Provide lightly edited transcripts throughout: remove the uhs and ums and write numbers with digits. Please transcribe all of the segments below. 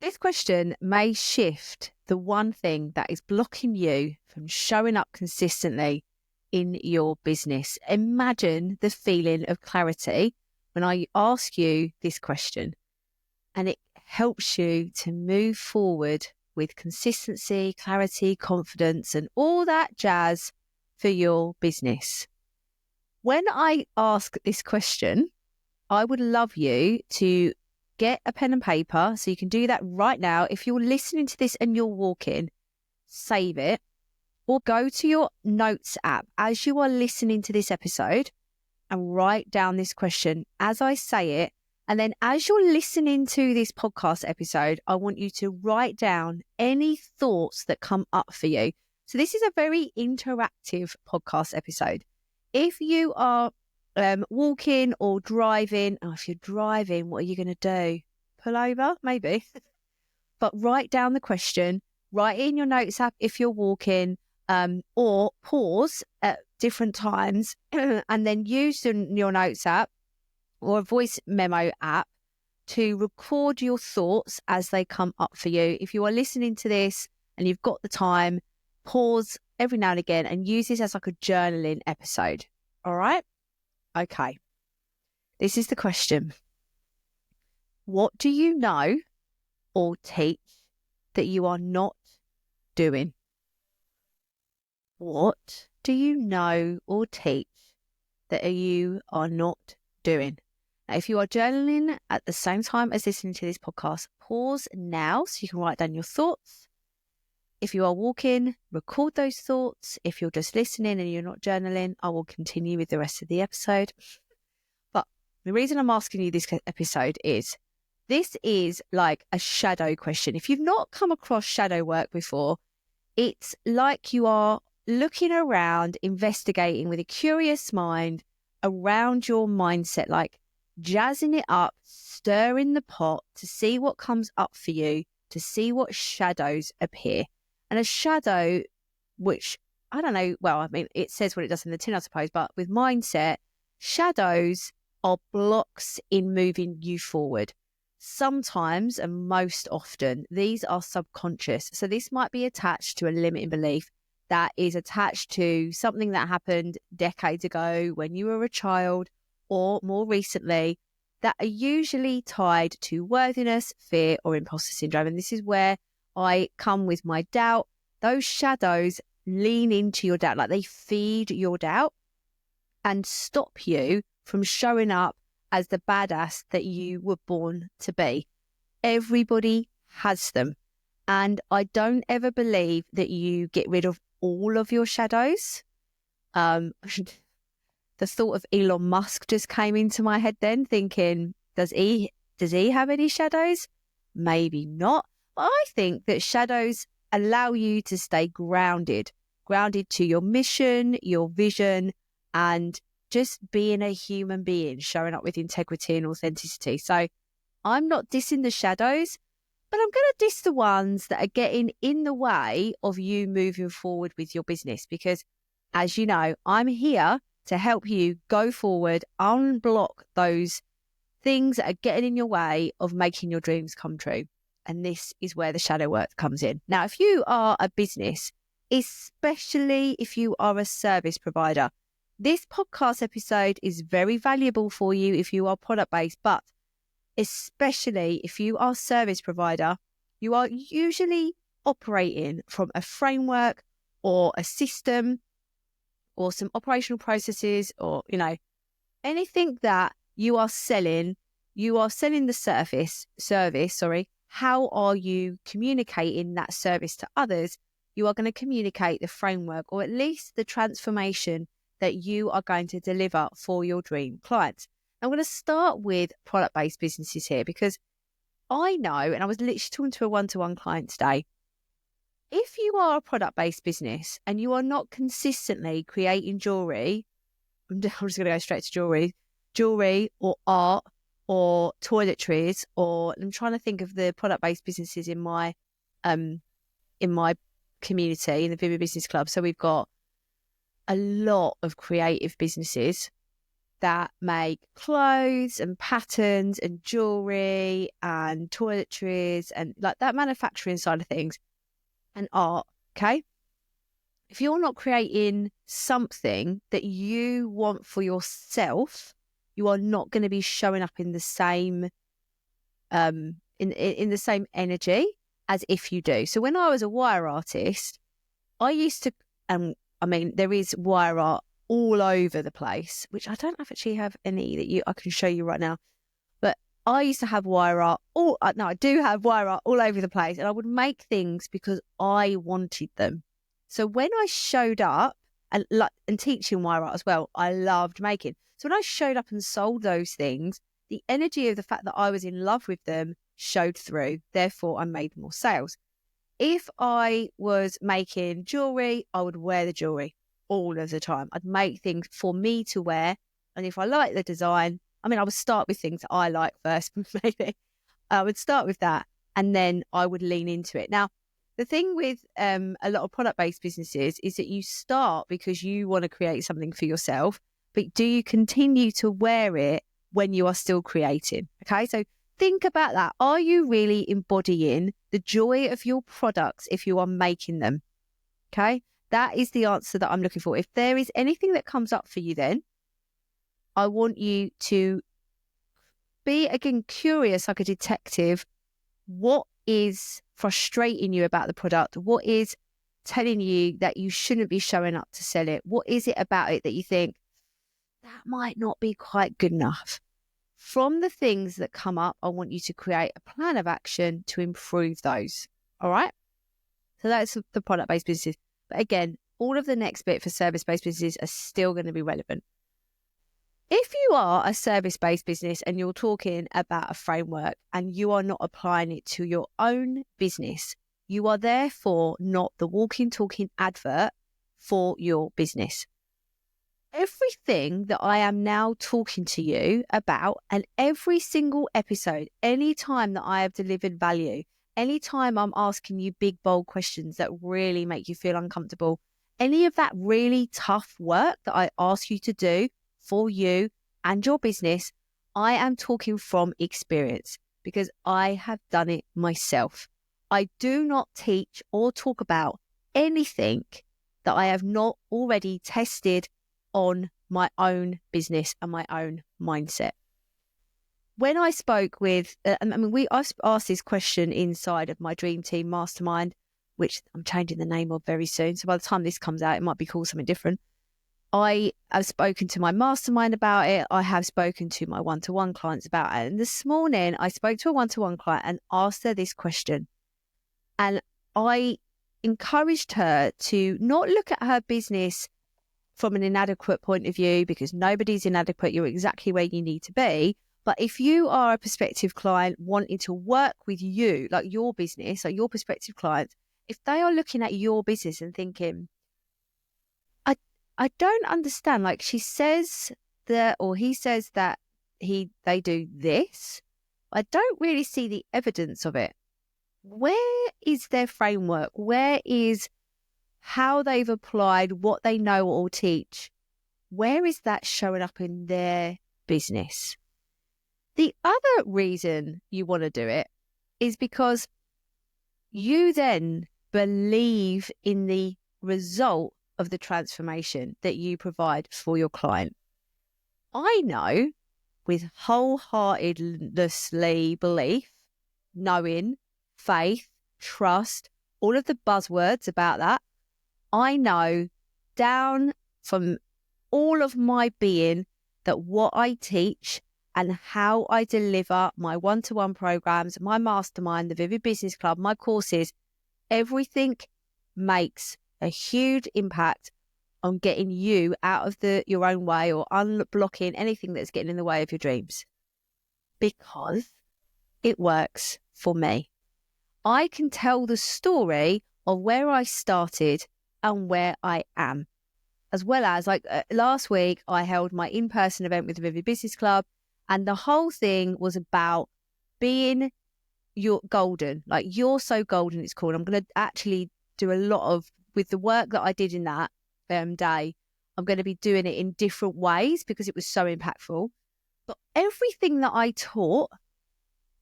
This question may shift the one thing that is blocking you from showing up consistently in your business. Imagine the feeling of clarity when I ask you this question, and it helps you to move forward with consistency, clarity, confidence, and all that jazz for your business. When I ask this question, I would love you to get a pen and paper, so you can do that right now. If you're listening to this and you're walking, save it, or go to your notes app as you are listening to this episode and write down this question as I say it. And then as you're listening to this podcast episode, I want you to write down any thoughts that come up for you. So this is a very interactive podcast episode. If you are walking or driving, if you're driving, what are you going to do? Pull over? Maybe. But write down the question, write in your notes app if you're walking, or pause at different times and then use your notes app or a voice memo app to record your thoughts as they come up for you. If you are listening to this and you've got the time, pause every now and again and use this as like a journaling episode. All right? Okay. This is the question. What do you know or teach that you are not doing? What do you know or teach that you are not doing? Now, if you are journaling at the same time as listening to this podcast, pause now so you can write down your thoughts. If you are walking, record those thoughts. If you're just listening and you're not journaling, I will continue with the rest of the episode. But the reason I'm asking you this episode is, this is like a shadow question. If you've not come across shadow work before, it's like you are looking around, investigating with a curious mind around your mindset, like jazzing it up, stirring the pot to see what comes up for you, to see what shadows appear. And a shadow, which I don't know, well, I mean, it says what it does in the tin, I suppose, but with mindset, shadows are blocks in moving you forward. Sometimes, and most often, these are subconscious. So this might be attached to a limiting belief that is attached to something that happened decades ago when you were a child, or more recently, that are usually tied to worthiness, fear, or imposter syndrome. And this is where I come with my doubt. Those shadows lean into your doubt, like they feed your doubt and stop you from showing up as the badass that you were born to be. Everybody has them. And I don't ever believe that you get rid of all of your shadows. The thought of Elon Musk just came into my head then, thinking, does he have any shadows? Maybe not. But I think that shadows allow you to stay grounded to your mission, your vision, and just being a human being, showing up with integrity and authenticity. So I'm not dissing the shadows, but I'm going to diss the ones that are getting in the way of you moving forward with your business. Because as you know, I'm here to help you go forward, unblock those things that are getting in your way of making your dreams come true. And this is where the shadow work comes in. Now, if you are a business, especially if you are a service provider, this podcast episode is very valuable for you if you are product-based, but especially if you are a service provider, you are usually operating from a framework or a system or some operational processes, or, anything that you are selling the service. How are you communicating that service to others? You are going to communicate the framework, or at least the transformation that you are going to deliver for your dream clients. I'm going to start with product-based businesses here, because I know, and I was literally talking to a one-to-one client today, if you are a product-based business and you are not consistently creating jewelry, I'm just going to go straight to jewelry or art or toiletries, or I'm trying to think of the product-based businesses in my community, in the Vivid Business Club. So we've got a lot of creative businesses. that make clothes and patterns and jewelry and toiletries and like that manufacturing side of things and art. Okay. If you're not creating something that you want for yourself, you are not going to be showing up in the same in the same energy as if you do. So when I was a wire artist, I used to, I mean, there is wire art all over the place, which I don't actually have any that I can show you right now. But I used to have wire art I do have wire art all over the place, and I would make things because I wanted them. So when I showed up and teaching wire art as well, I loved making. So when I showed up and sold those things, the energy of the fact that I was in love with them showed through. Therefore, I made more sales. If I was making jewelry, I would wear the jewelry all of the time. I'd make things for me to wear. And if I like the design, I mean, I would start with things that I like first, maybe. I would start with that and then I would lean into it. Now, the thing with a lot of product-based businesses is that you start because you want to create something for yourself, but do you continue to wear it when you are still creating? Okay, so think about that. Are you really embodying the joy of your products if you are making them? Okay, that is the answer that I'm looking for. If there is anything that comes up for you, then I want you to be, again, curious like a detective. What is frustrating you about the product? What is telling you that you shouldn't be showing up to sell it? What is it about it that you think that might not be quite good enough? From the things that come up, I want you to create a plan of action to improve those. All right. So that's the product-based businesses. But again, all of the next bit for service-based businesses are still going to be relevant. If you are a service-based business and you're talking about a framework and you are not applying it to your own business, you are therefore not the walking, talking advert for your business. Everything that I am now talking to you about, and every single episode, any time that I have delivered value, anytime I'm asking you big, bold questions that really make you feel uncomfortable, any of that really tough work that I ask you to do for you and your business, I am talking from experience because I have done it myself. I do not teach or talk about anything that I have not already tested on my own business and my own mindset. When I spoke with, I asked this question inside of my Dream Team Mastermind, which I'm changing the name of very soon. So by the time this comes out, it might be called something different. I have spoken to my mastermind about it. I have spoken to my one-to-one clients about it. And this morning I spoke to a one-to-one client and asked her this question. And I encouraged her to not look at her business from an inadequate point of view, because nobody's inadequate. You're exactly where you need to be. But if you are a prospective client wanting to work with you, like your business, like your prospective clients, if they are looking at your business and thinking, I don't understand, like she says that, or he says that they do this, I don't really see the evidence of it. Where is their framework? Where is how they've applied what they know or teach? Where is that showing up in their business? The other reason you want to do it is because you then believe in the result of the transformation that you provide for your client. I know with wholeheartedly belief, knowing, faith, trust, all of the buzzwords about that, I know down from all of my being that what I teach and how I deliver my one-to-one programs, my mastermind, the Vivid Business Club, my courses, everything makes a huge impact on getting you out of your own way or unblocking anything that's getting in the way of your dreams. Because it works for me. I can tell the story of where I started and where I am. As well as last week, I held my in-person event with the Vivid Business Club, and the whole thing was about being your golden, like you're so golden, it's called. I'm going to actually do a lot of, with the work that I did in that day, I'm going to be doing it in different ways because it was so impactful. But everything that I taught,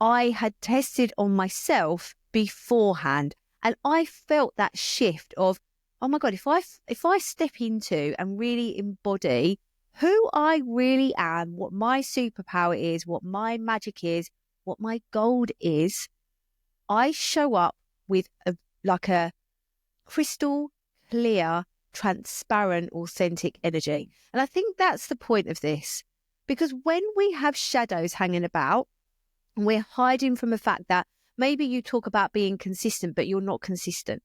I had tested on myself beforehand. And I felt that shift of, oh my God, if I step into and really embody who I really am, what my superpower is, what my magic is, what my gold is, I show up with a crystal clear, transparent, authentic energy. And I think that's the point of this, because when we have shadows hanging about, and we're hiding from the fact that maybe you talk about being consistent, but you're not consistent.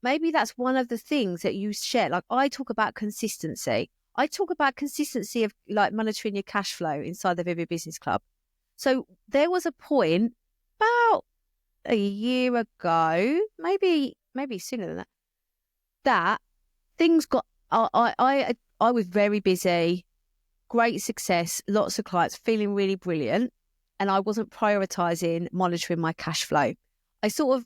Maybe that's one of the things that you share. Like I talk about consistency. I talk about consistency of like monitoring your cash flow inside the Vivid Business Club. So there was a point about a year ago, maybe sooner than that, that things got, I was very busy, great success, lots of clients, feeling really brilliant. And I wasn't prioritizing monitoring my cash flow. I sort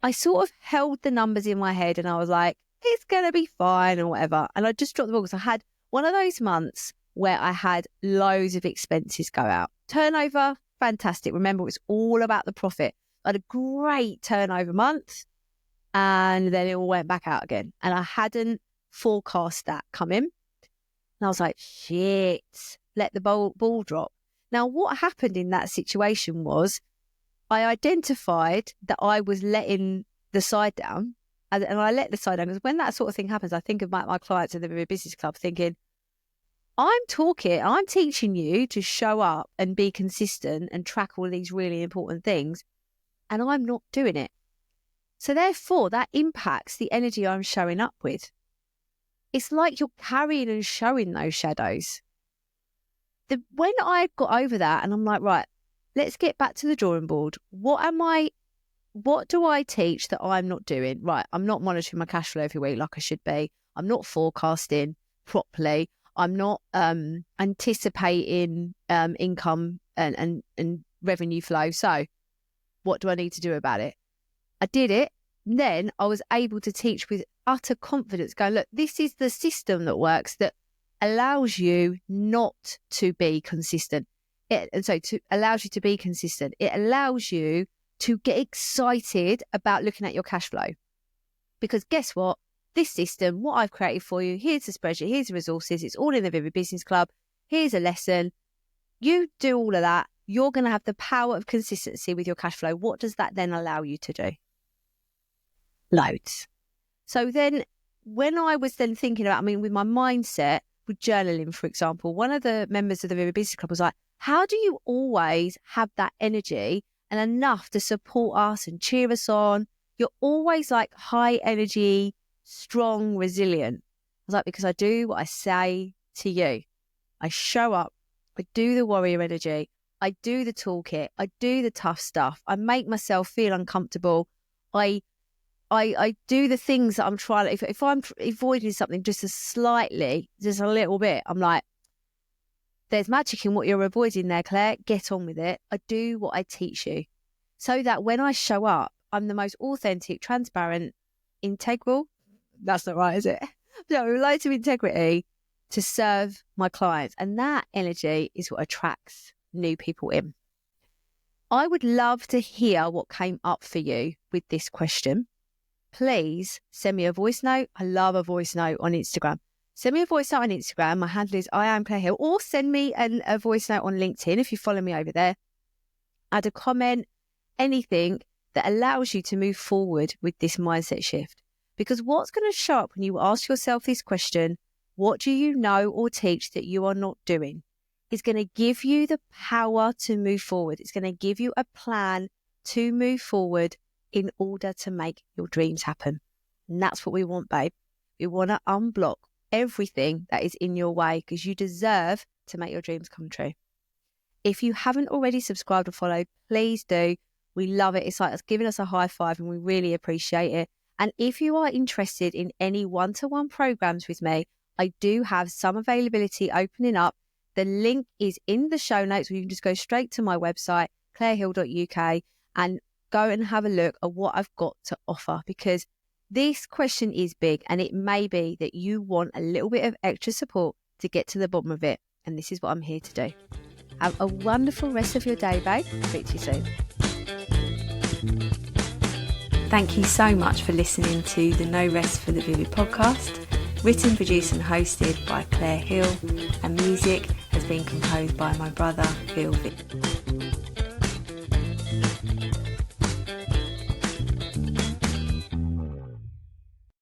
of held the numbers in my head and I was like, it's going to be fine or whatever. And I just dropped the ball because I had one of those months where I had loads of expenses go out. Turnover, fantastic. Remember, it's all about the profit. I had a great turnover month and then it all went back out again. And I hadn't forecast that coming. And I was like, shit, let the ball drop. Now, what happened in that situation was I identified that I was letting the side down, and I let the side down because when that sort of thing happens, I think of my clients in the business club thinking, I'm teaching you to show up and be consistent and track all these really important things, and I'm not doing it. So therefore, that impacts the energy I'm showing up with. It's like you're carrying and showing those shadows. When I got over that and I'm like, right, let's get back to the drawing board. What do I teach that I'm not doing? Right, I'm not monitoring my cash flow every week like I should be. I'm not forecasting properly. I'm not anticipating income and revenue flow. So what do I need to do about it? I did it. Then I was able to teach with utter confidence, go, look, this is the system that works, that allows you not to be consistent. Allows you to be consistent. It allows you to get excited about looking at your cash flow. Because guess what? This system, what I've created for you, here's the spreadsheet, here's the resources, it's all in the Vivid Business Club, here's a lesson. You do all of that, you're going to have the power of consistency with your cash flow. What does that then allow you to do? Loads. So then when I was then thinking about, with my mindset, with journaling, for example, one of the members of the Vivid Business Club was like, how do you always have that energy and enough to support us and cheer us on? You're always like high energy, strong, resilient. I was like, because I do what I say to you. I show up, I do the warrior energy, I do the toolkit, I do the tough stuff, I make myself feel uncomfortable, I do the things that I'm trying. If I'm avoiding something just a little bit, I'm like, there's magic in what you're avoiding there, Claire. Get on with it. I do what I teach you. So that when I show up, I'm the most authentic, transparent, integral. That's not right, is it? No, loads of integrity to serve my clients. And that energy is what attracts new people in. I would love to hear what came up for you with this question. Please send me a voice note. I love a voice note on Instagram. Send me a voice note on Instagram. My handle is I am Claire Hill. Or send me a voice note on LinkedIn if you follow me over there. Add a comment, anything that allows you to move forward with this mindset shift. Because what's going to show up when you ask yourself this question, what do you know or teach that you are not doing? It's going to give you the power to move forward. It's going to give you a plan to move forward in order to make your dreams happen. And that's what we want, babe. We want to unblock everything that is in your way because you deserve to make your dreams come true. If you haven't already subscribed or followed, please do. We love it. It's like it's giving us a high five and we really appreciate it. And if you are interested in any one-to-one programs with me, I do have some availability opening up. The link is in the show notes, or you can just go straight to my website, clairehill.uk, and go and have a look at what I've got to offer, because This question is big, and it may be that you want a little bit of extra support to get to the bottom of it. And this is what I'm here to do. Have a wonderful rest of your day, babe. Speak to you soon. Thank you so much for listening to the No Rest for the Vivid podcast. Written, produced and hosted by Claire Hill, and music has been composed by my brother, Phil Vick.